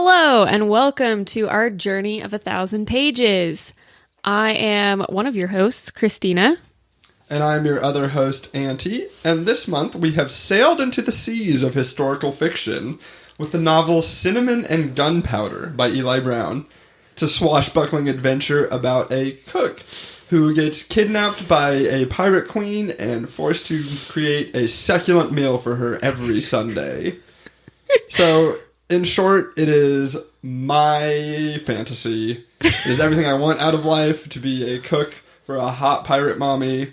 Hello, and welcome to our journey of 1,000 pages. I am one of your hosts, Christina. And I'm your other host, Anty. And this month we have sailed into the seas of historical fiction with the novel Cinnamon and Gunpowder by Eli Brown. It's a swashbuckling adventure about a cook who gets kidnapped by a pirate queen and forced to create a succulent meal for her every Sunday. So, in short, it is my fantasy. It is everything I want out of life, to be a cook for a hot pirate mommy.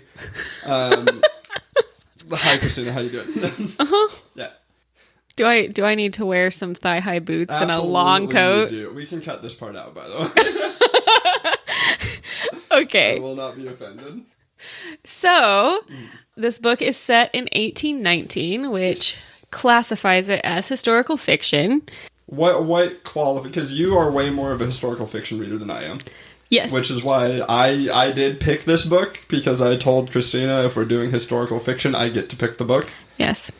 Hi, Christina. How you doing? Yeah. Do I need to wear some thigh-high boots and a Absolutely long coat? You do. We can cut this part out, by the way. Okay. I will not be offended. So, this book is set in 1819, which classifies it as historical fiction. What qualify? Because you are way more of a historical fiction reader than I am. Yes. Which is why I did pick this book, because I told Christina if we're doing historical fiction, I get to pick the book. Yes.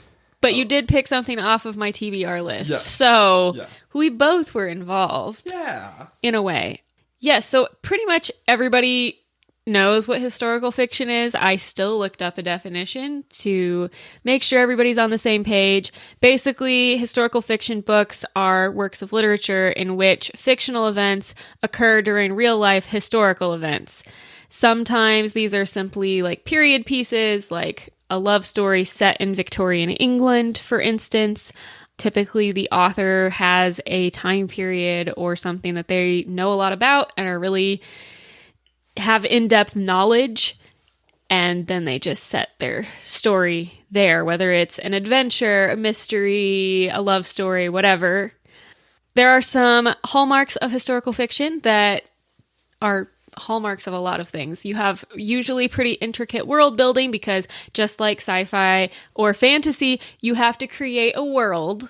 But you did pick something off of my TBR list. Yes. So, Yeah. we both were involved. Yeah. In a way. Yes, so pretty much everybody knows what historical fiction is. I still looked up a definition to make sure everybody's on the same page. Basically, historical fiction books are works of literature in which fictional events occur during real-life historical events. Sometimes these are simply like period pieces, like a love story set in Victorian England, for instance. Typically, the author has a time period or something that they know a lot about and are really have in-depth knowledge, and then they just set their story there, whether it's an adventure, a mystery, a love story, whatever. There are some hallmarks of historical fiction that are hallmarks of a lot of things. You have usually pretty intricate world building because just like sci-fi or fantasy, you have to create a world.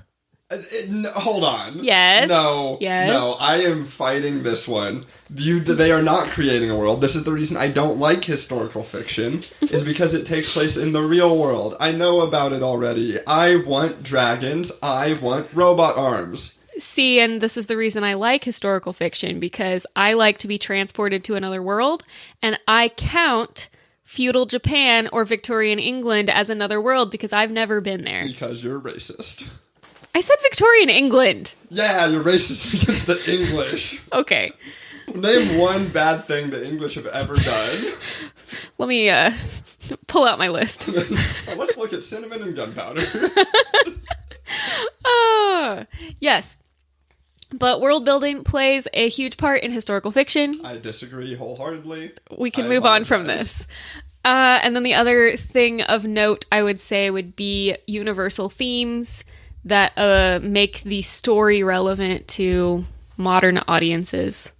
Hold on. Yes. No. Yes. No, I am fighting this one. They are not creating a world. This is the reason I don't like historical fiction, is because it takes place in the real world. I know about it already. I want dragons. I want robot arms. See, and this is the reason I like historical fiction, because I like to be transported to another world, and I count feudal Japan or Victorian England as another world because I've never been there. Because you're racist. I said Victorian England. Yeah, you're racist against the English. Okay. Name one bad thing the English have ever done. Let me pull out my list. Let's look at Cinnamon and Gunpowder. Oh, yes. But world building plays a huge part in historical fiction. I disagree wholeheartedly. We can move on from this. And then the other thing of note, I would say, would be universal themes that make the story relevant to modern audiences.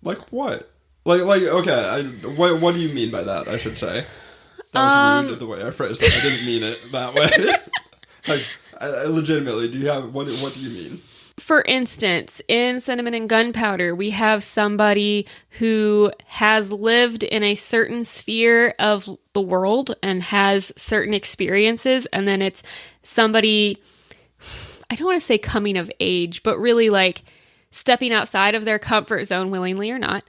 Like what? Like okay, what do you mean by that, I should say? That was rude the way I phrased it. I didn't mean it that way. Like, legitimately, do you have, what do you mean? For instance, in Cinnamon and Gunpowder, we have somebody who has lived in a certain sphere of the world and has certain experiences, and then it's somebody, I don't want to say coming of age, but really like stepping outside of their comfort zone, willingly or not,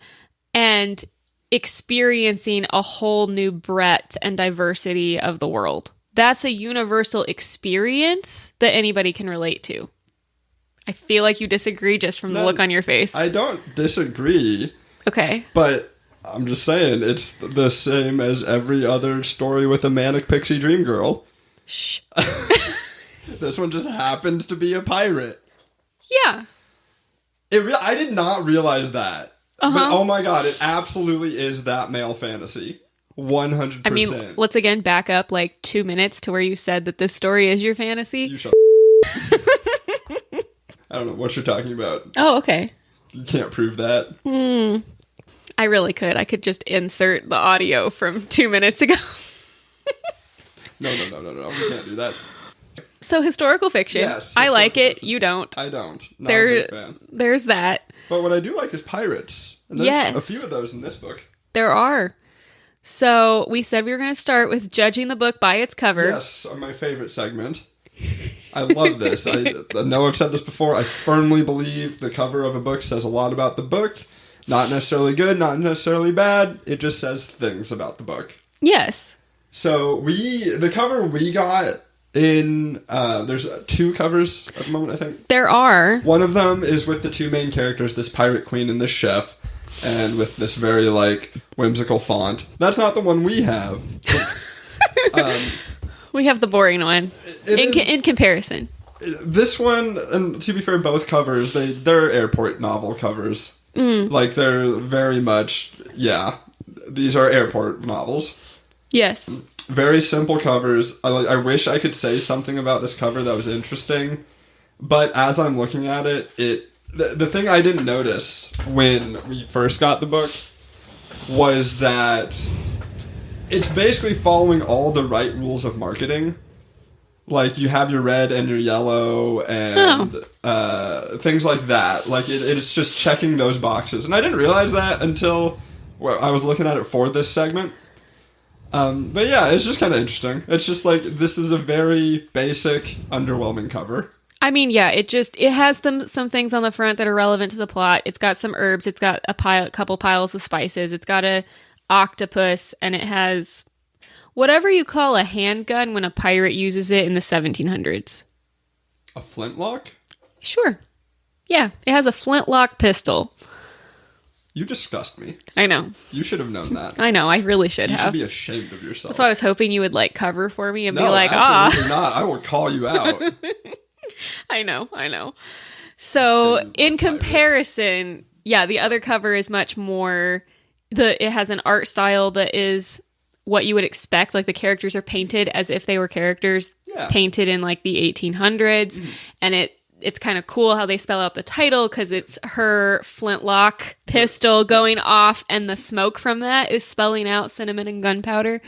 and experiencing a whole new breadth and diversity of the world. That's a universal experience that anybody can relate to. I feel like you disagree just from the look on your face. I don't disagree. Okay. But I'm just saying, it's the same as every other story with a manic pixie dream girl. Shh. This one just happens to be a pirate. Yeah. I did not realize that. But oh my god, it absolutely is that male fantasy. 100%. I mean, let's again back up like 2 minutes to where you said that this story is your fantasy. You shut I don't know what you're talking about. Oh, okay. You can't prove that. I really could. I could just insert the audio from 2 minutes ago. No. We can't do that. So historical fiction. Yes. I like it. Fiction. You don't. I don't. Not a big fan. There's that. But what I do like is pirates. And there's a few of those in this book. There are. So we said we were going to start with judging the book by its cover. Yes, my favorite segment. I love this. I know I've said this before. I firmly believe the cover of a book says a lot about the book. Not necessarily good, not necessarily bad. It just says things about the book. Yes. So the cover we got in, there's 2 covers at the moment, I think. There are. One of them is with the 2 main characters, this pirate queen and this chef, and with this very, like, whimsical font. That's not the one we have. We have the boring one. In comparison. This one, and to be fair, both covers, they're airport novel covers. Like, they're very much, these are airport novels. Yes. Very simple covers. I wish I could say something about this cover that was interesting, but as I'm looking at it, the thing I didn't notice when we first got the book was that it's basically following all the right rules of marketing. Like, you have your red and your yellow and things like that. Like, it's just checking those boxes. And I didn't realize that until I was looking at it for this segment. But yeah, it's just kind of interesting. It's just like, this is a very basic, underwhelming cover. I mean, yeah, it has some things on the front that are relevant to the plot. It's got some herbs. It's got a couple piles of spices. It's got a octopus, and it has whatever you call a handgun when a pirate uses it in the 1700s. A flintlock? Sure. Yeah, it has a flintlock pistol. You disgust me. I know. You should have known that. I know, I really should have. You should be ashamed of yourself. That's why I was hoping you would, like, cover for me and be like, absolutely not. I will call you out. I know. So, in comparison, the other cover is much more... It has an art style that is what you would expect. Like, the characters are painted as if they were characters painted in, like, the 1800s. And it's kind of cool how they spell out the title, because it's her flintlock pistol going off, and the smoke from that is spelling out Cinnamon and Gunpowder.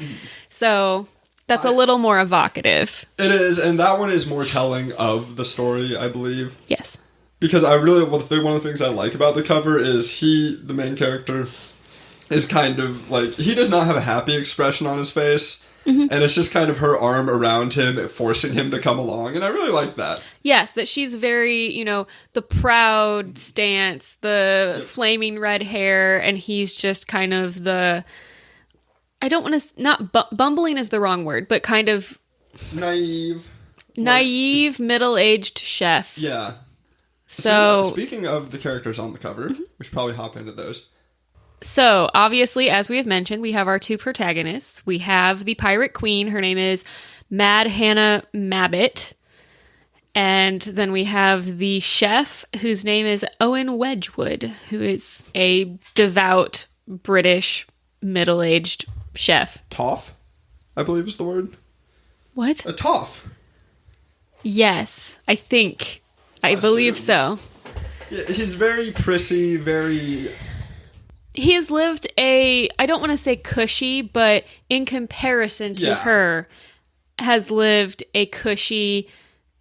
So that's a little more evocative. It is, and that one is more telling of the story, I believe. Yes. Because one of the things I like about the cover is the main character, is kind of like, he does not have a happy expression on his face. Mm-hmm. And it's just kind of her arm around him, forcing him to come along. And I really like that. Yes, that she's very, the proud stance, the flaming red hair, and he's just kind of I don't want to, not bumbling is the wrong word, but kind of naive, middle-aged chef. Yeah. So speaking of the characters on the cover, we should probably hop into those. So, obviously, as we have mentioned, we have our 2 protagonists. We have the pirate queen. Her name is Mad Hannah Mabbitt. And then we have the chef, whose name is Owen Wedgwood, who is a devout British middle-aged chef. Toff, I believe is the word. What? A toff. Yes, I think. I believe so. Yeah, he's very prissy, very... He has lived I don't want to say cushy, but in comparison to her, has lived a cushy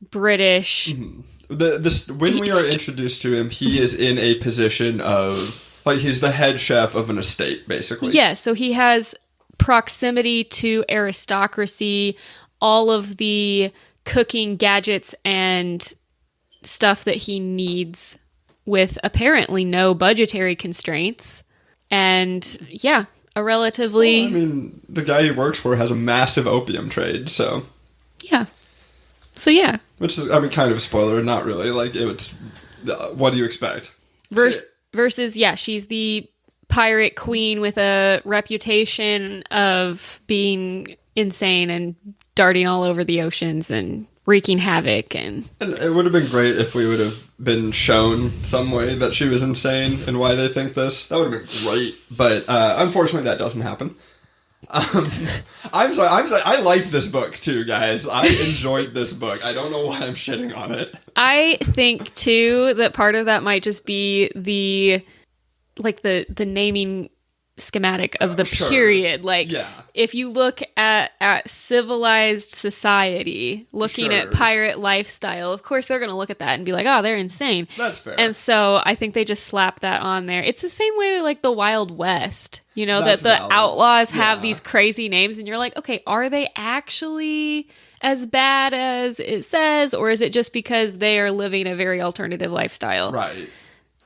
British... Mm-hmm. When we are introduced to him, he is in a position of... Like, he's the head chef of an estate, basically. Yeah, so he has proximity to aristocracy, all of the cooking gadgets and stuff that he needs with apparently no budgetary constraints. And a relatively... Well, I mean, the guy he works for has a massive opium trade, so... Yeah. So, yeah. Which is, kind of a spoiler, not really. Like, it's... what do you expect? Versus, she's the pirate queen with a reputation of being insane and darting all over the oceans and wreaking havoc. And it would have been great if we would have been shown some way that she was insane and why they think this. That would have been great. But unfortunately, that doesn't happen. I'm sorry. I liked this book too, guys. I enjoyed this book. I don't know why I'm shitting on it. I think too that part of that might just be the naming schematic of the period. Like, if you look at civilized society, looking at pirate lifestyle, of course they're going to look at that and be like, oh, they're insane. That's fair. And so I think they just slap that on there. It's the same way with, like, the Wild West, That's that the valid. outlaws have these crazy names, and you're like, okay, are they actually as bad as it says, or is it just because they are living a very alternative lifestyle? Right.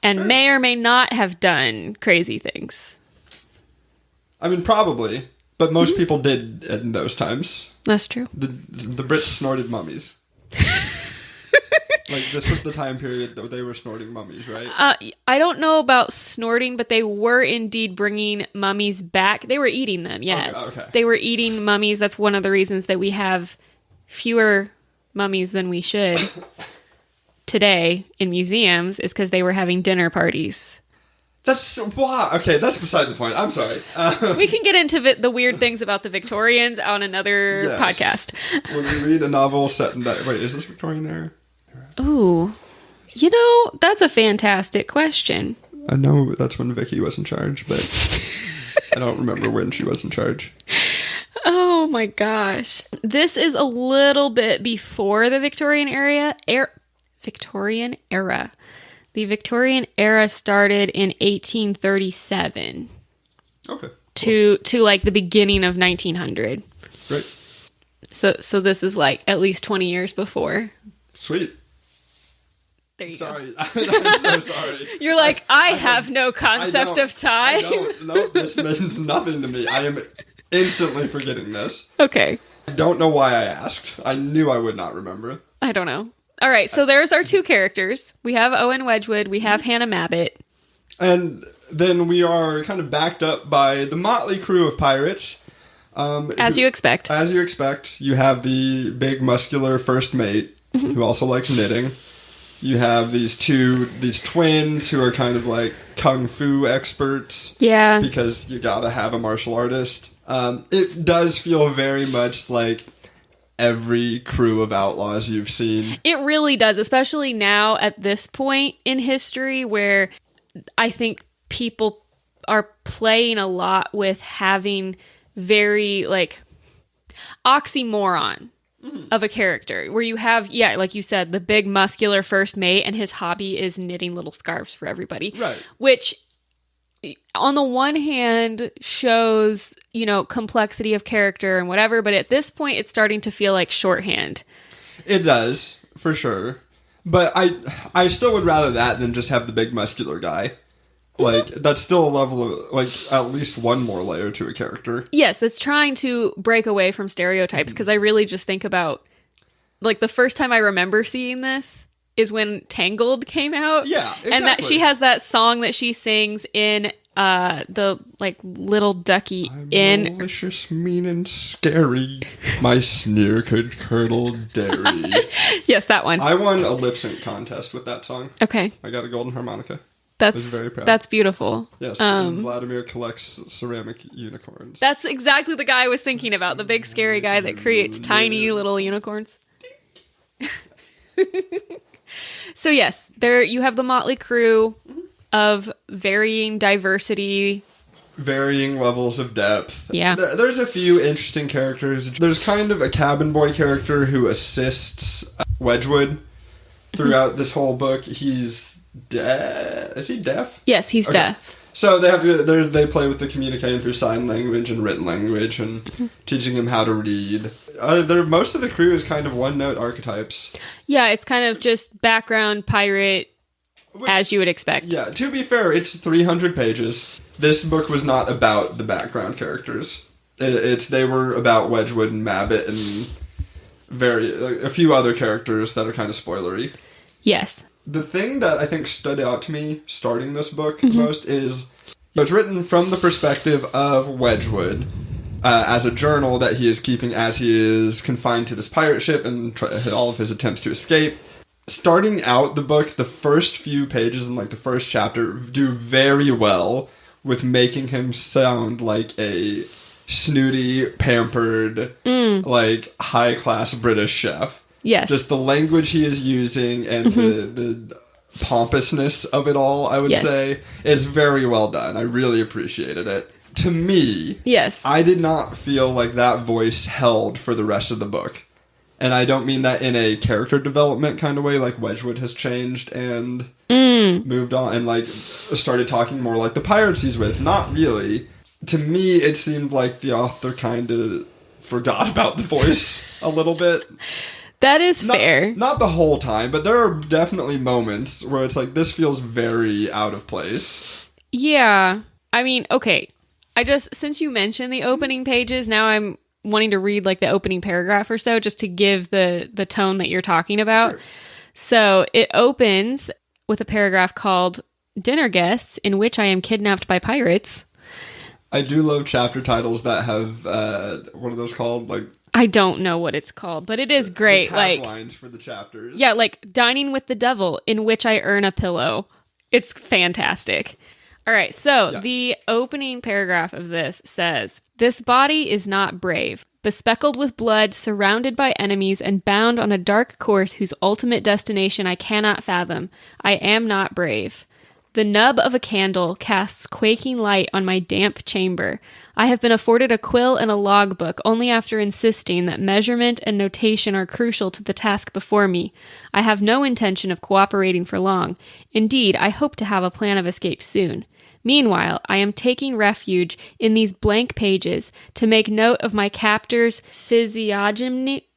And may or may not have done crazy things. I mean, probably. But most people did in those times. That's true. The Brits snorted mummies. Like, this was the time period that they were snorting mummies, right? I don't know about snorting, but they were indeed bringing mummies back. They were eating them, yes. Okay. They were eating mummies. That's one of the reasons that we have fewer mummies than we should today in museums, is because they were having dinner parties. That's, wow. Okay, that's beside the point. I'm sorry. We can get into the weird things about the Victorians on another podcast. When you read a novel set in that... Wait, is this Victorian era? Ooh. That's a fantastic question. I know that's when Vicky was in charge, but I don't remember when she was in charge. Oh my gosh. This is a little bit before the Victorian era. Victorian era. The Victorian era started in 1837. Okay. To like the beginning of 1900. Great. So this is like at least 20 years before. Sweet. There you go. go. I'm so sorry. You're like, I have no concept of time. No, this means nothing to me. I am instantly forgetting this. Okay. I don't know why I asked. I knew I would not remember. I don't know. All right, so there's our two characters. We have Owen Wedgwood. We have Hannah Mabbitt. And then we are kind of backed up by the motley crew of pirates. As you expect. As you expect. You have the big muscular first mate, who also likes knitting. You have these twins who are kind of like kung fu experts. Yeah. Because you gotta have a martial artist. It does feel very much like every crew of outlaws you've seen. It really does, especially now at this point in history where I think people are playing a lot with having very like oxymoron of a character where you have, like you said, the big muscular first mate and his hobby is knitting little scarves for everybody. Right. Which on the one hand shows, complexity of character and whatever, but at this point it's starting to feel like shorthand. It does, for sure. But I still would rather that than just have the big muscular guy. Like, that's still a level of, like, at least one more layer to a character. Yes, it's trying to break away from stereotypes, because I really just think about, like, the first time I remember seeing this is when Tangled came out. Yeah, exactly. And that she has that song that she sings in the, like, Little Ducky I'm malicious, mean, and scary. My sneer could curdle dairy. Yes, that one. I won a lip sync contest with that song. Okay. I got a golden harmonica. That's very proud. That's beautiful. Yes, and Vladimir collects ceramic unicorns. That's exactly the guy I was thinking about, the big scary guy that creates tiny little unicorns. So yes, there you have the motley crew of varying diversity. Varying levels of depth. Yeah. There's a few interesting characters. There's kind of a cabin boy character who assists Wedgwood throughout this whole book. He's deaf. Is he deaf? Yes, he's deaf. So they play with the communicating through sign language and written language and teaching him how to read. Most of the crew is kind of one-note archetypes. Yeah, it's kind of just background pirate, as you would expect. Yeah, to be fair, it's 300 pages. This book was not about the background characters. They were about Wedgwood and Mabbitt and a few other characters that are kind of spoilery. Yes. The thing that I think stood out to me starting this book the most is it's written from the perspective of Wedgwood as a journal that he is keeping as he is confined to this pirate ship and all of his attempts to escape. Starting out the book, the first few pages in like the first chapter do very well with making him sound like a snooty, pampered, like high-class British chef. Yes. Just the language he is using and the pompousness of it all, I would say, is very well done. I really appreciated it. To me, I did not feel like that voice held for the rest of the book. And I don't mean that in a character development kind of way, like Wedgwood has changed and moved on and like started talking more like the pirates he's with. Not really. To me, it seemed like the author kind of forgot about the voice a little bit. That is fair. Not the whole time, but there are definitely moments where it's like, this feels very out of place. Yeah. I mean, okay. Since you mentioned the opening pages, now I'm wanting to read like the opening paragraph or so just to give the tone that you're talking about. Sure. So it opens with a paragraph called Dinner Guests, in which I am kidnapped by pirates. I do love chapter titles that have, what are those called? Like, I don't know what it's called, but it is great. The like taglines for the chapters. Yeah, like Dining with the Devil, in which I earn a pillow. It's fantastic. All right, so the opening paragraph of this says, "This body is not brave, bespeckled with blood, surrounded by enemies, and bound on a dark course whose ultimate destination I cannot fathom. I am not brave. The nub of a candle casts quaking light on my damp chamber. I have been afforded a quill and a logbook only after insisting that measurement and notation are crucial to the task before me. I have no intention of cooperating for long. Indeed, I hope to have a plan of escape soon. Meanwhile, I am taking refuge in these blank pages to make note of my captor's physiognomy.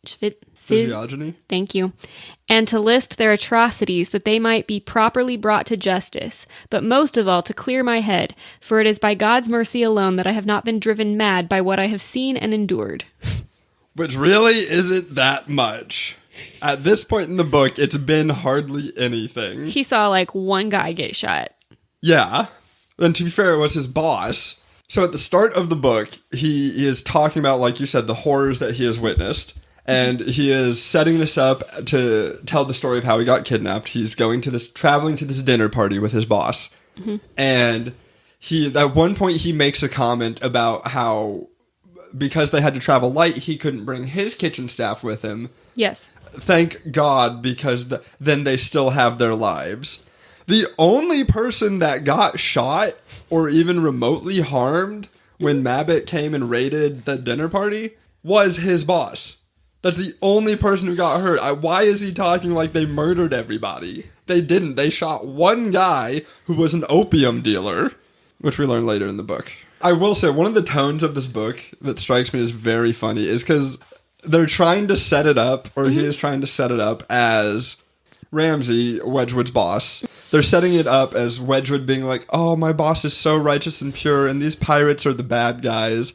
Thank you. And to list their atrocities that they might be properly brought to justice, but most of all to clear my head, for it is by God's mercy alone that I have not been driven mad by what I have seen and endured." Which really isn't that much. At this point in the book, it's been hardly anything. He saw like one guy get shot. Yeah. And to be fair, it was his boss. So at the start of the book, he is talking about, like you said, the horrors that he has witnessed. And he is setting this up to tell the story of how he got kidnapped. He's traveling to this dinner party with his boss. Mm-hmm. And at one point, he makes a comment about how, because they had to travel light, he couldn't bring his kitchen staff with him. Yes. Thank God, because then they still have their lives. The only person that got shot or even remotely harmed when Mabbit came and raided the dinner party was his boss. That's the only person who got hurt. Why is he talking like they murdered everybody? They didn't. They shot one guy who was an opium dealer, which we learn later in the book. I will say, one of the tones of this book that strikes me as very funny is because they're trying to set it up, or he is trying to set it up as Ramsay, Wedgwood's boss. They're setting it up as Wedgwood being like, oh, my boss is so righteous and pure, and these pirates are the bad guys.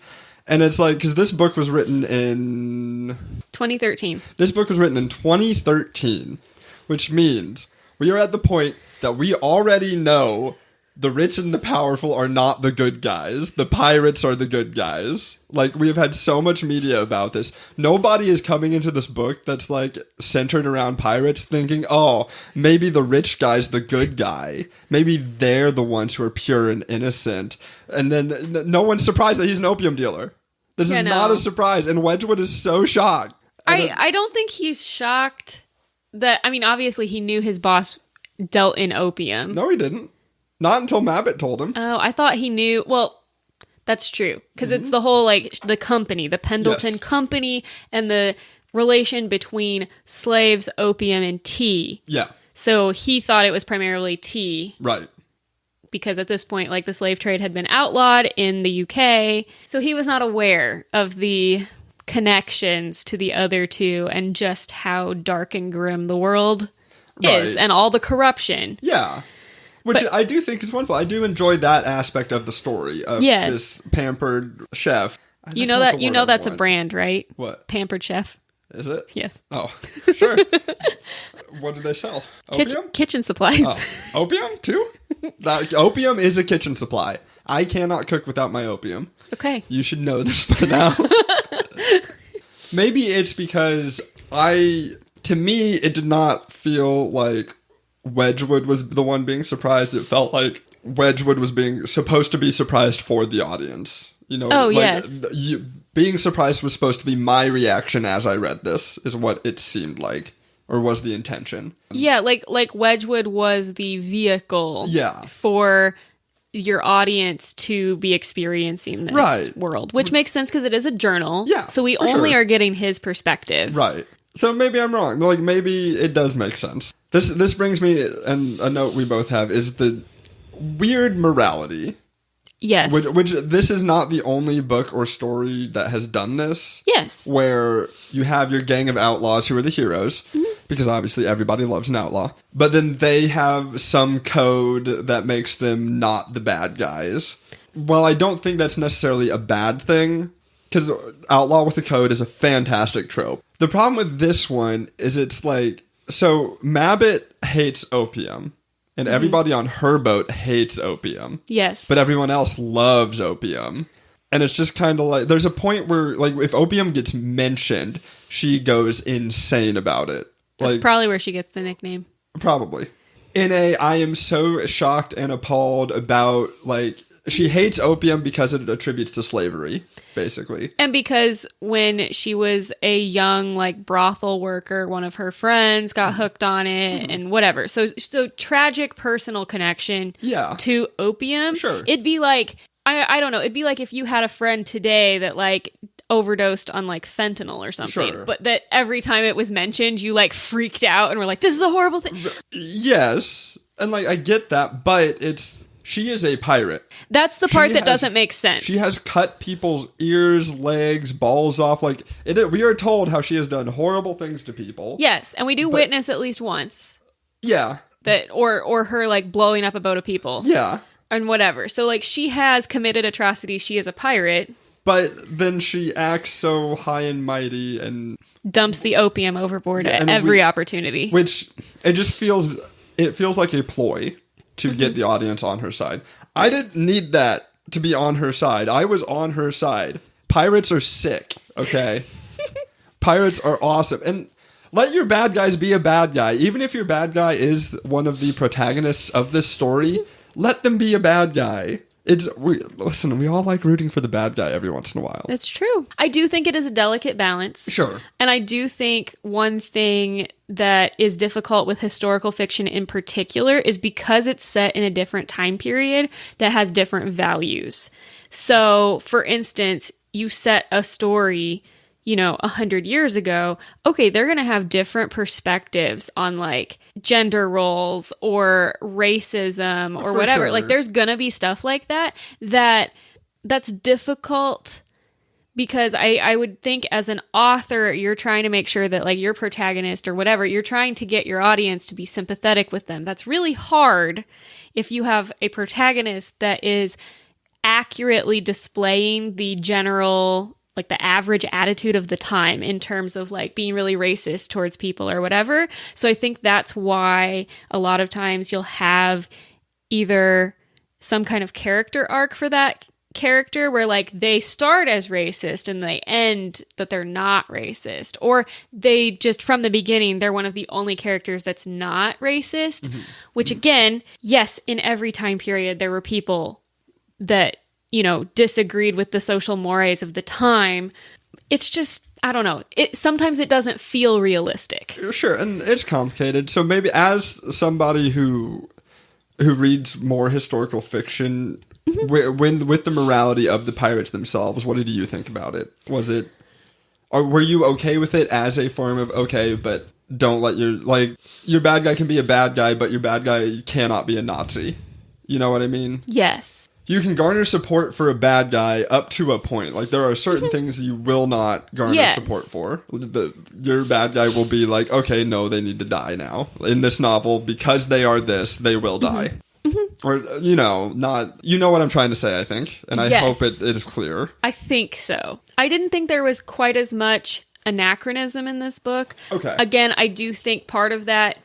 And it's like, because this book was written in 2013. This book was written in 2013, which means we are at the point that we already know the rich and the powerful are not the good guys. The pirates are the good guys. Like, we have had so much media about this. Nobody is coming into this book that's, like, centered around pirates thinking, oh, maybe the rich guy's the good guy. Maybe they're the ones who are pure and innocent. And then no one's surprised that he's an opium dealer. This is not a surprise. And Wedgwood is so shocked. I don't think he's shocked that, I mean, obviously he knew his boss dealt in opium. No, he didn't. Not until Mabbit told him. Oh, I thought he knew. Well, that's true. Because it's the whole, like, the company, the Pendleton Company, and the relation between slaves, opium, and tea. Yeah. So he thought it was primarily tea. Right. Because at this point, like, the slave trade had been outlawed in the UK. So he was not aware of the connections to the other two and just how dark and grim the world is and all the corruption. Yeah. Which I do think is wonderful. I do enjoy that aspect of the story of this pampered chef. You know that's a brand, right? What? Pampered Chef. Is it? Yes. Oh, sure. What do they sell? Opium? Kitchen supplies. Oh. Opium, too? Opium is a kitchen supply. I cannot cook without my opium. Okay. You should know this by now. Maybe it's because to me, it did not feel like Wedgwood was the one being surprised. It felt like Wedgwood was supposed to be surprised for the audience. You know, yes. Being surprised was supposed to be my reaction as I read this, is what it seemed like, or was the intention. Yeah, like Wedgwood was the vehicle for your audience to be experiencing this world, which makes sense because it is a journal. Yeah, so we only are getting his perspective. Right. So maybe I'm wrong. Like, maybe it does make sense. This brings me, and a note we both have, is the weird morality Yes. Which this is not the only book or story that has done this. Yes. Where you have your gang of outlaws who are the heroes, because obviously everybody loves an outlaw. But then they have some code that makes them not the bad guys. Well, I don't think that's necessarily a bad thing, because outlaw with a code is a fantastic trope. The problem with this one is it's like, so Mabbit hates opium. And everybody on her boat hates opium. Yes. But everyone else loves opium. And it's just kind of like, there's a point where, like, if opium gets mentioned, she goes insane about it. That's Like, probably where she gets the nickname. Probably. I am so shocked and appalled about, like, she hates opium because it attributes to slavery, basically. And because when she was a young, like, brothel worker, one of her friends got hooked on it and whatever. So tragic personal connection to opium. Sure. It'd be like, I don't know, it'd be like if you had a friend today that, like, overdosed on, like, fentanyl or something. Sure. But that every time it was mentioned, you, like, freaked out and were like, this is a horrible thing. Yes. And, like, I get that, but she is a pirate. That's the part that doesn't make sense. She has cut people's ears, legs, balls off. Like, we are told how she has done horrible things to people. Yes, and we do witness at least once. Yeah. That or her, like, blowing up a boat of people. Yeah. And whatever. So, like, she has committed atrocities. She is a pirate. But then she acts so high and mighty and dumps the opium overboard at every opportunity. Which it feels like a ploy to get the audience on her side. I didn't need that to be on her side. I was on her side. Pirates are sick, okay? Pirates are awesome. And let your bad guys be a bad guy. Even if your bad guy is one of the protagonists of this story, let them be a bad guy. Listen, we all like rooting for the bad guy every once in a while. That's true. I do think it is a delicate balance. Sure. And I do think one thing that is difficult with historical fiction in particular is because it's set in a different time period that has different values. So, for instance, you set a story, 100 years ago, okay, they're going to have different perspectives on, like, gender roles or racism or whatever. Sure. Like, there's going to be stuff like that's difficult because I would think as an author, you're trying to make sure that, like, your protagonist or whatever, you're trying to get your audience to be sympathetic with them. That's really hard if you have a protagonist that is accurately displaying the general, like, the average attitude of the time in terms of, like, being really racist towards people or whatever. So I think that's why a lot of times you'll have either some kind of character arc for that character where, like, they start as racist and they end that they're not racist, or they just from the beginning they're one of the only characters that's not racist, which again, yes, in every time period there were people that disagreed with the social mores of the time. It's just, I don't know. Sometimes it doesn't feel realistic. Sure, and it's complicated. So maybe as somebody who reads more historical fiction, with the morality of the pirates themselves, what did you think about it? Were you okay with it as a form of, okay, but don't let your bad guy can be a bad guy, but your bad guy cannot be a Nazi? You know what I mean? Yes. You can garner support for a bad guy up to a point. Like, there are certain things you will not garner support for. Your bad guy will be like, okay, no, they need to die now. In this novel, because they are this, they will die. Or, not... You know what I'm trying to say, I think. And I hope it is clear. I think so. I didn't think there was quite as much anachronism in this book. Okay. Again, I do think part of that...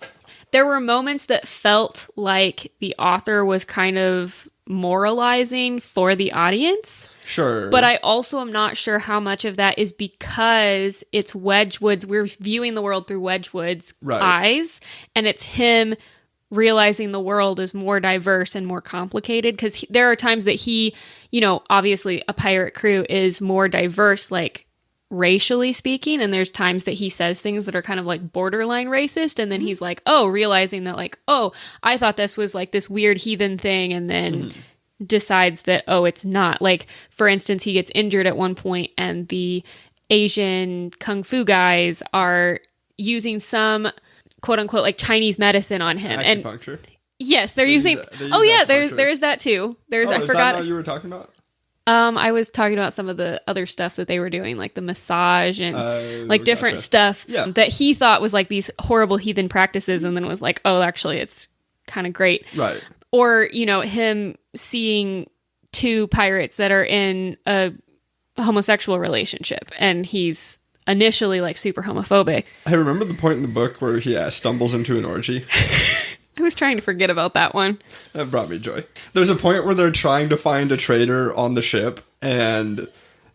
There were moments that felt like the author was kind of moralizing for the audience. Sure. But I also am not sure how much of that is because it's Wedgwood's... We're viewing the world through Wedgwood's eyes. And it's him realizing the world is more diverse and more complicated, because there are times that he, obviously a pirate crew is more diverse, like, racially speaking, and there's times that he says things that are kind of like borderline racist, and then he's like, realizing that, like, I thought this was like this weird heathen thing, and then decides that, it's not. Like, for instance, he gets injured at one point and the Asian kung fu guys are using some quote unquote like Chinese medicine on him. Acupuncture. Yes, they're using. Oh yeah, there's that too. There's I is forgot. that what you were talking about? I was talking about some of the other stuff that they were doing, like the massage and like different stuff that he thought was like these horrible heathen practices, and then was like, oh, actually, it's kind of great. Right. Or, you know, him seeing two pirates that are in a homosexual relationship, and he's initially like super homophobic. I remember the point in the book where he stumbles into an orgy. I was trying to forget about that one. That brought me joy. There's a point where they're trying to find a traitor on the ship, and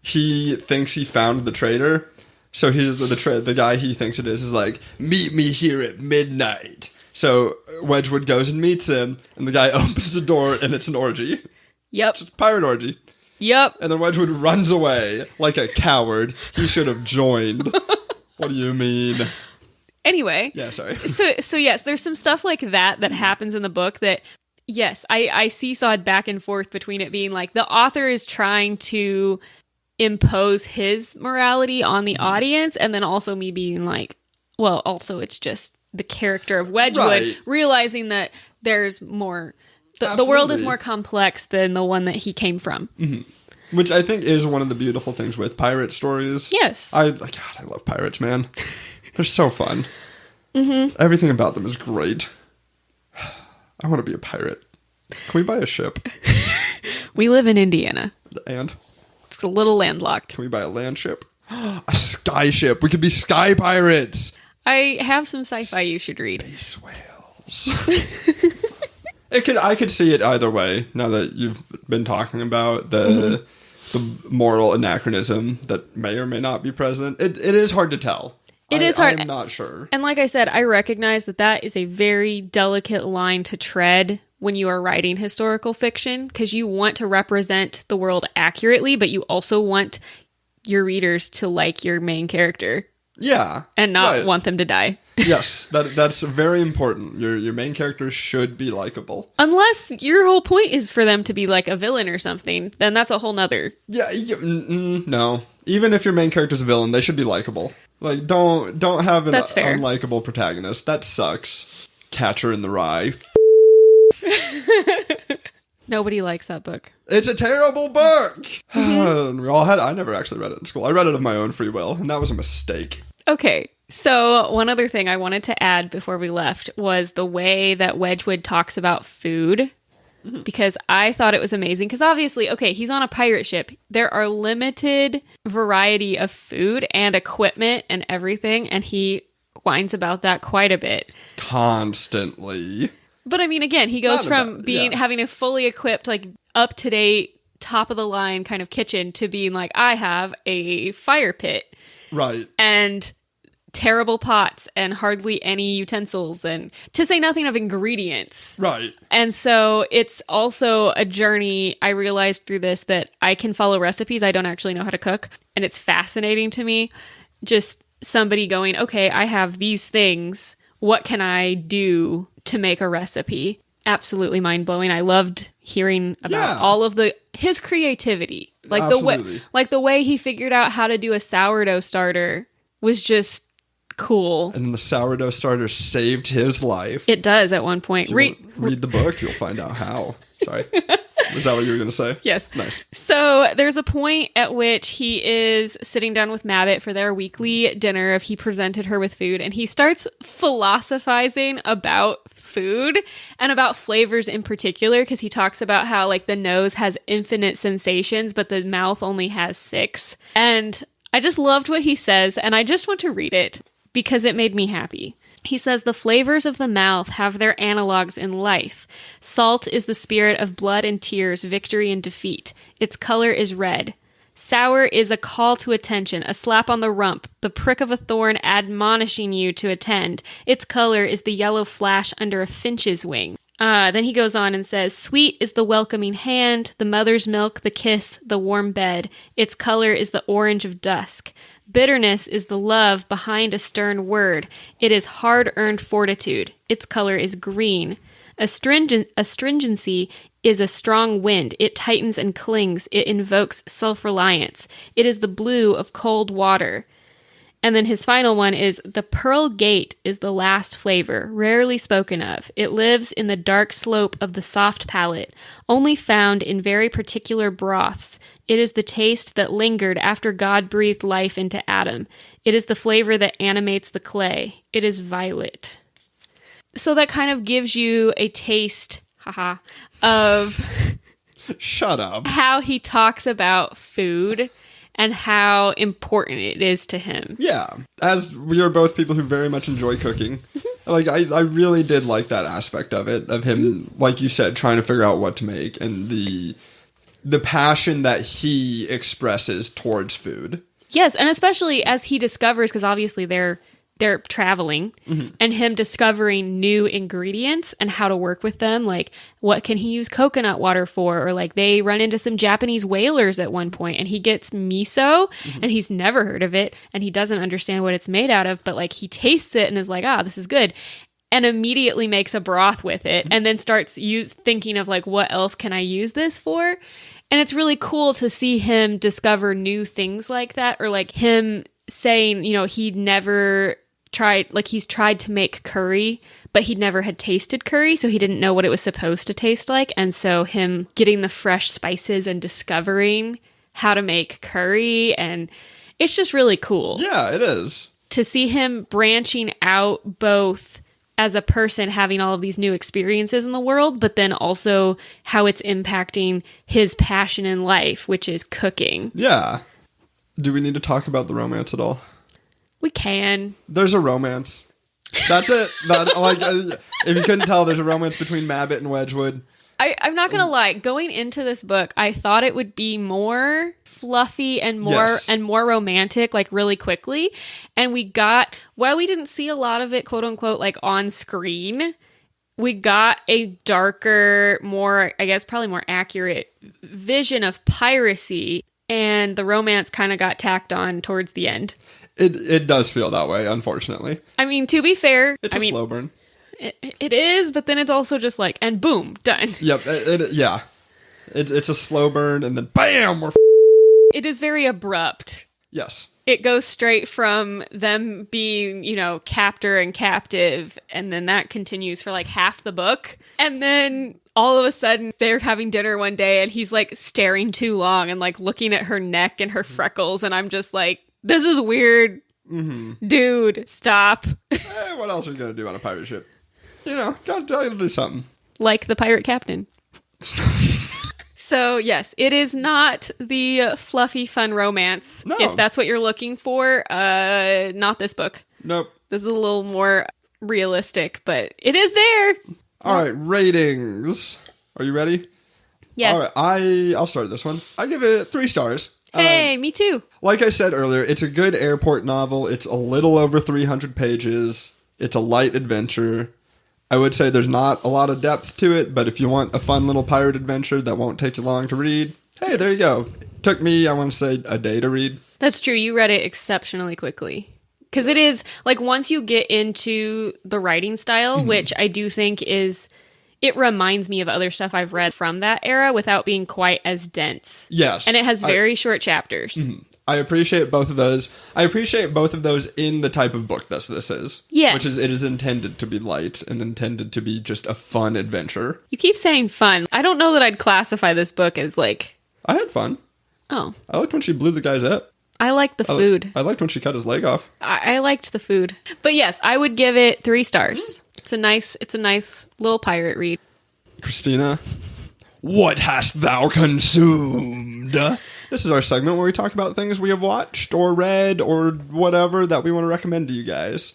he thinks he found the traitor. So he's the guy he thinks it is like, meet me here at midnight. So Wedgwood goes and meets him, and the guy opens the door, and it's an orgy. Yep. It's a pirate orgy. Yep. And then Wedgwood runs away like a coward. He should have joined. What do you mean? Anyway. Yeah, sorry. So yes, there's some stuff like that happens in the book that, yes, I seesawed back and forth between it being like the author is trying to impose his morality on the audience, and then also me being like, well, also it's just the character of Wedgwood, realizing that there's more, the world is more complex than the one that he came from. Mm-hmm. Which I think is one of the beautiful things with pirate stories. Yes. I love pirates, man. They're so fun. Mm-hmm. Everything about them is great. I want to be a pirate. Can we buy a ship? We live in Indiana. And? It's a little landlocked. Can we buy a land ship? A sky ship. We could be sky pirates. I have some sci-fi you should read. Space whales. I could see it either way, now that you've been talking about the moral anachronism that may or may not be present. It is hard to tell. It is hard. I'm not sure. And like I said, I recognize that is a very delicate line to tread when you are writing historical fiction, because you want to represent the world accurately, but you also want your readers to like your main character. Yeah. And not want them to die. Yes, that's very important. Your main character should be likable. Unless your whole point is for them to be like a villain or something, then that's a whole nother... No. Even if your main character's a villain, they should be likable. Like, don't have an unlikable protagonist. That sucks. Catcher in the Rye. Nobody likes that book. It's a terrible book! I never actually read it in school. I read it of my own free will, and that was a mistake. Okay, so one other thing I wanted to add before we left was the way that Wedgwood talks about food. Because I thought it was amazing. Because obviously, okay, he's on a pirate ship. There are limited variety of food and equipment and everything. And he whines about that quite a bit. Constantly. But I mean, again, he goes from having a fully equipped, like up-to-date, top-of-the-line kind of kitchen to being like, I have a fire pit. Right. And terrible pots and hardly any utensils, and to say nothing of ingredients. Right. And so it's also a journey. I realized through this that I can follow recipes. I don't actually know how to cook. And it's fascinating to me. Just somebody going, okay, I have these things. What can I do to make a recipe? Absolutely mind-blowing. I loved hearing about all of his creativity. Like the way he figured out how to do a sourdough starter was just cool. And the sourdough starter saved his life. It does at one point. Read the book, you'll find out how. Sorry. Was that what you were going to say? Yes. Nice. So there's a point at which he is sitting down with Mabbit for their weekly dinner. He presented her with food, and he starts philosophizing about food and about flavors in particular, because he talks about how like the nose has infinite sensations, but the mouth only has 6. And I just loved what he says, and I just want to read it because it made me happy. He says, the flavors of the mouth have their analogues in life. Salt is the spirit of blood and tears, victory and defeat. Its color is red. Sour is a call to attention, a slap on the rump, the prick of a thorn admonishing you to attend. Its color is the yellow flash under a finch's wing. Then he goes on and says, sweet is the welcoming hand, the mother's milk, the kiss, the warm bed. Its color is the orange of dusk. Bitterness is the love behind a stern word. It is hard-earned fortitude. Its color is green. Astringency is a strong wind. It tightens and clings. It invokes self-reliance. It is the blue of cold water. And then his final one is, the pearl gate is the last flavor, rarely spoken of. It lives in the dark slope of the soft palate, only found in very particular broths. It is the taste that lingered after God breathed life into Adam. It is the flavor that animates the clay. It is violet. So that kind of gives you a taste, of Shut up. how he talks about food and how important it is to him. Yeah. As we are both people who very much enjoy cooking, like I really did like that aspect of it, of him, like you said, trying to figure out what to make, and the passion that he expresses towards food. Yes, and especially as he discovers, because obviously they're traveling, and him discovering new ingredients and how to work with them. Like, what can he use coconut water for? Or like they run into some Japanese whalers at one point and he gets miso and he's never heard of it and he doesn't understand what it's made out of, but like he tastes it and is like, this is good. And immediately makes a broth with it and then starts thinking of like, what else can I use this for? And it's really cool to see him discover new things like that, or like him saying, he'd never he's tried to make curry, but he never had tasted curry, so he didn't know what it was supposed to taste like. And so him getting the fresh spices and discovering how to make curry, and it's just really cool. Yeah, it is. To see him branching out both as a person, having all of these new experiences in the world, but then also how it's impacting his passion in life, which is cooking. Yeah. Do we need to talk about the romance at all? We can. There's a romance. That's it. If you couldn't tell, there's a romance between Mabbit and Wedgwood. I'm not going to lie. Going into this book, I thought it would be more fluffy and more romantic, like really quickly. And while we didn't see a lot of it, quote unquote, like on screen, we got a darker, probably more accurate vision of piracy. And the romance kind of got tacked on towards the end. It does feel that way, unfortunately. I mean, to be fair, it's a slow burn. It is, but then it's also just like, and boom, done. Yep, yeah. It's a slow burn, and then bam, we're It is very abrupt. Yes. It goes straight from them being, captor and captive, and then that continues for like half the book. And then all of a sudden they're having dinner one day and he's like staring too long and like looking at her neck and her freckles. And I'm just like, this is weird. Dude, stop. What else are you going to do on a pirate ship? Gotta do something. Like the pirate captain. So, yes, it is not the fluffy, fun romance. No. If that's what you're looking for, not this book. Nope. This is a little more realistic, but it is there. All right, ratings. Are you ready? Yes. All right, I'll start this one. I give it 3 stars. Hey, me too. Like I said earlier, it's a good airport novel. It's a little over 300 pages. It's a light adventure. I would say there's not a lot of depth to it, but if you want a fun little pirate adventure that won't take you long to read, hey, there you go. It took me, I want to say, a day to read. That's true. You read it exceptionally quickly. Because it is, like, once you get into the writing style, which I do think is, it reminds me of other stuff I've read from that era without being quite as dense. Yes. And it has very short chapters. I appreciate both of those. I appreciate both of those in the type of book this is. Yes. Which is, it is intended to be light and intended to be just a fun adventure. You keep saying fun. I don't know that I'd classify this book as, like... I had fun. Oh. I liked when she blew the guy's up. I liked the food. I liked when she cut his leg off. I liked the food. But yes, I would give it 3 stars. It's a nice little pirate read. Christina, what hast thou consumed? This is our segment where we talk about things we have watched or read or whatever that we want to recommend to you guys.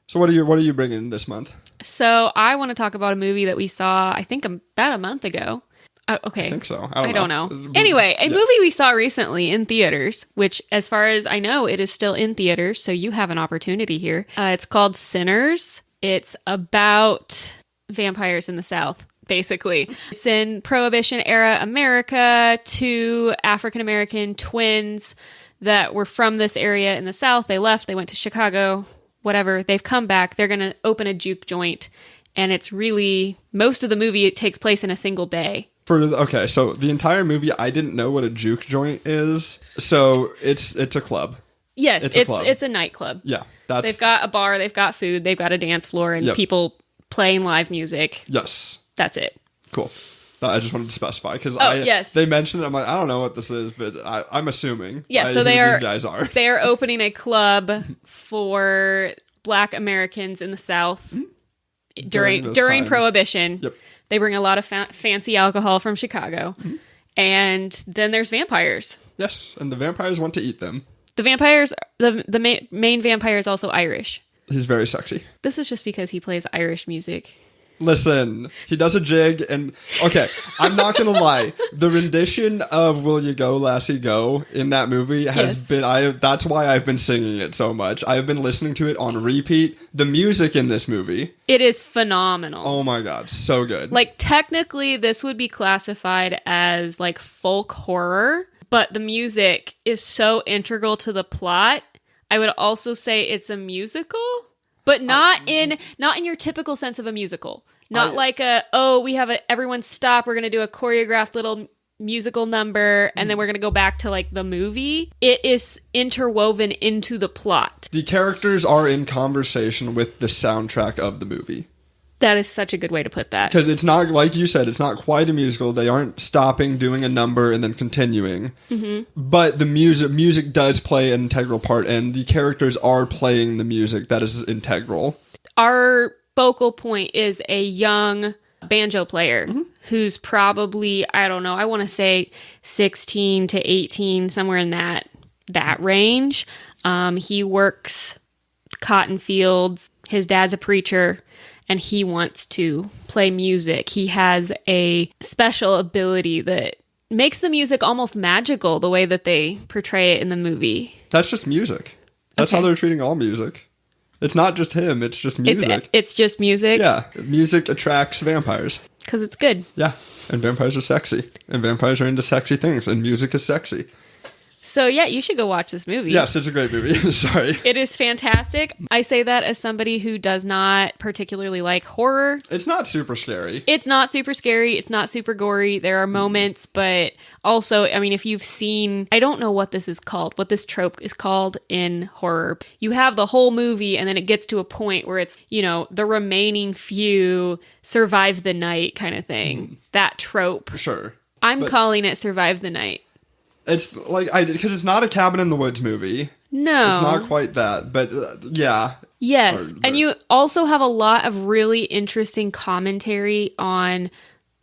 So what are you bringing this month? So I want to talk about a movie that we saw, I think, about a month ago. Okay. I think so. I don't know. Anyway, a movie we saw recently in theaters, which, as far as I know, it is still in theaters, so you have an opportunity here. It's called Sinners. It's about vampires in the South, basically. It's in Prohibition-era America. 2 African-American twins that were from this area in the South. They left. They went to Chicago, whatever. They've come back. They're going to open a juke joint, and it's really... most of the movie, it takes place in a single day. Okay, so the entire movie, I didn't know what a juke joint is. So it's a club. Yes, It's a club. it's a nightclub. Yeah. They've got a bar, they've got food, they've got a dance floor, and people playing live music. Yes. That's it. Cool. I just wanted to specify because they mentioned it. I'm like, I don't know what this is, but I'm assuming. Yeah, so these guys are. They are opening a club for Black Americans in the South during Prohibition. Yep. They bring a lot of fancy alcohol from Chicago, and then there's vampires. Yes, and the vampires want to eat them. The vampires, the main vampire is also Irish. He's very sexy. This is just because he plays Irish music. Listen, he does a jig, and okay, I'm not gonna lie. The rendition of "Will You Go, Lassie Go" in that movie has been. That's why I've been singing it so much. I've been listening to it on repeat. The music in this movie, it is phenomenal. Oh my god, so good. Like technically, this would be classified as like folk horror, but the music is so integral to the plot. I would also say it's a musical. But not in your typical sense of a musical. Not like everyone stop, we're going to do a choreographed little musical number, and then we're going to go back to like the movie. It is interwoven into the plot. The characters are in conversation with the soundtrack of the movie. That is such a good way to put that. Because it's not, like you said, it's not quite a musical. They aren't stopping, doing a number, and then continuing. Mm-hmm. But the music does play an integral part, and the characters are playing the music that is integral. Our focal point is a young banjo player who's probably, I don't know, I want to say 16 to 18, somewhere in that range. He works cotton fields. His dad's a preacher. And he wants to play music. He has a special ability that makes the music almost magical, the way that they portray it in the movie. That's just music. That's how they're treating all music. It's not just him. It's just music. It's just music? Yeah. Music attracts vampires. Because it's good. Yeah. And vampires are sexy. And vampires are into sexy things. And music is sexy. So, yeah, you should go watch this movie. Yes, it's a great movie. Sorry. It is fantastic. I say that as somebody who does not particularly like horror. It's not super scary. It's not super scary. It's not super gory. There are moments, but also, I mean, if you've seen, I don't know what this is called, what this trope is called in horror. You have the whole movie, and then it gets to a point where it's, the remaining few survive the night kind of thing. That trope. Sure. I'm calling it Survive the Night. It's like, because it's not a Cabin in the Woods movie. No. It's not quite that, but yeah. Yes. And you also have a lot of really interesting commentary on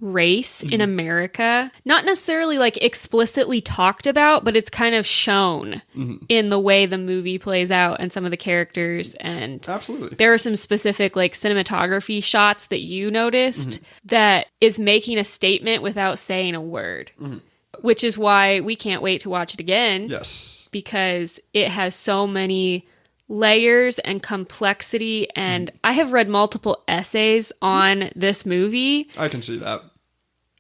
race in America. Not necessarily like explicitly talked about, but it's kind of shown in the way the movie plays out and some of the characters. And absolutely, there are some specific like cinematography shots that you noticed that is making a statement without saying a word. Which is why we can't wait to watch it again. Yes. Because it has so many layers and complexity. And I have read multiple essays on this movie. I can see that.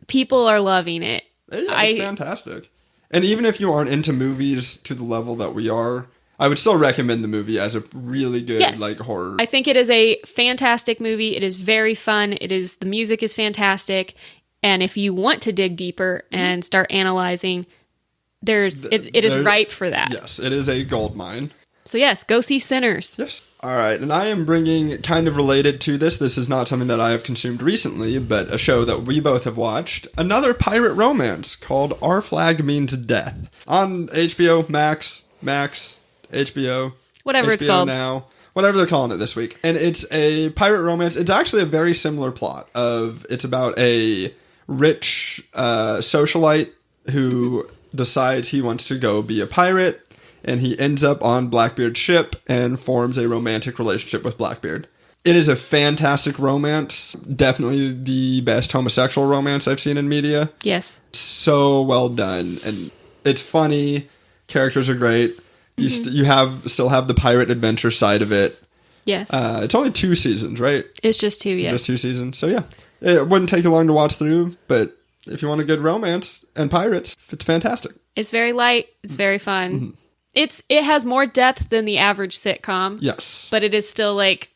People are loving it. It's fantastic. And even if you aren't into movies to the level that we are, I would still recommend the movie as a really good horror. I think it is a fantastic movie. It is very fun. The music is fantastic. And if you want to dig deeper and start analyzing, it is ripe for that. Yes, it is a gold mine. So yes, go see Sinners. Yes. All right, and I am bringing, kind of related to this, this is not something that I have consumed recently, but a show that we both have watched, another pirate romance called Our Flag Means Death on HBO, Max, HBO. Whatever HBO it's called. Now. Whatever they're calling it this week. And it's a pirate romance. It's actually a very similar plot it's about a rich socialite who decides he wants to go be a pirate, and he ends up on Blackbeard's ship and forms a romantic relationship with Blackbeard. It is a fantastic romance. Definitely the best homosexual romance I've seen in media. Yes. So well done. And it's funny. Characters are great. You still have the pirate adventure side of it. Yes. It's only 2 seasons, right? It's just 2, yes. Just 2 seasons. So yeah. It wouldn't take you long to watch through, but if you want a good romance and pirates, it's fantastic. It's very light. It's very fun. It has more depth than the average sitcom. Yes. But it is still like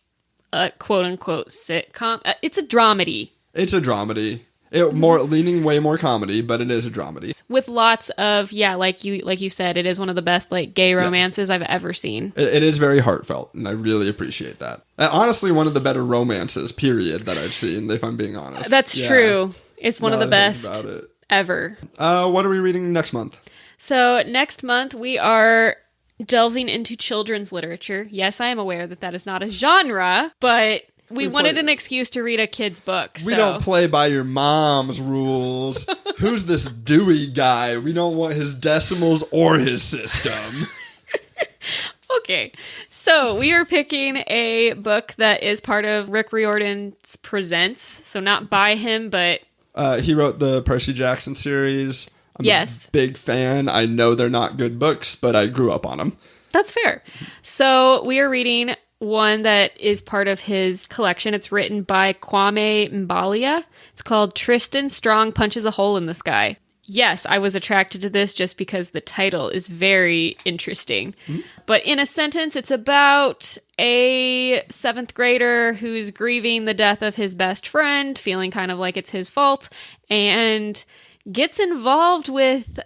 a quote-unquote sitcom. It's a dramedy. It's a dramedy. Leaning way more comedy, but it is a dramedy. With lots of, like you said, it is one of the best like gay romances I've ever seen. It is very heartfelt, and I really appreciate that. Honestly, one of the better romances, period, that I've seen, if I'm being honest. That's true. It's one of the best ever. What are we reading next month? So next month we are delving into children's literature. Yes, I am aware that is not a genre, but we wanted an excuse to read a kid's book. We don't play by your mom's rules. Who's this Dewey guy? We don't want his decimals or his system. Okay, so we are picking a book that is part of Rick Riordan's Presents. So not by him, but... he wrote the Percy Jackson series. I'm a big fan. I know they're not good books, but I grew up on them. That's fair. So we are reading one that is part of his collection. It's written by Kwame Mbalia. It's called Tristan Strong Punches a Hole in the Sky. Yes, I was attracted to this just because the title is very interesting. Mm-hmm. But in a sentence, it's about a 7th grader who's grieving the death of his best friend, feeling kind of like it's his fault, and gets involved with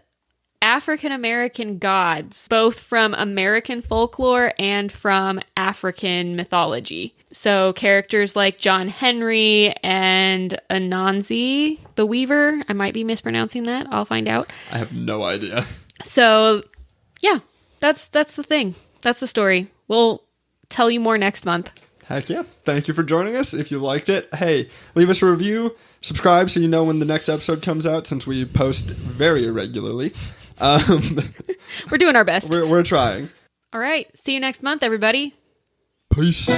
African-American gods, both from American folklore and from African mythology. So characters like John Henry and Anansi the Weaver. I might be mispronouncing that. I'll find out. I have no idea. So, yeah, that's the thing. That's the story. We'll tell you more next month. Heck yeah. Thank you for joining us. If you liked it, hey, leave us a review. Subscribe so you know when the next episode comes out, since we post very irregularly. We're doing our best. We're trying. All right. See you next month, everybody. Peace.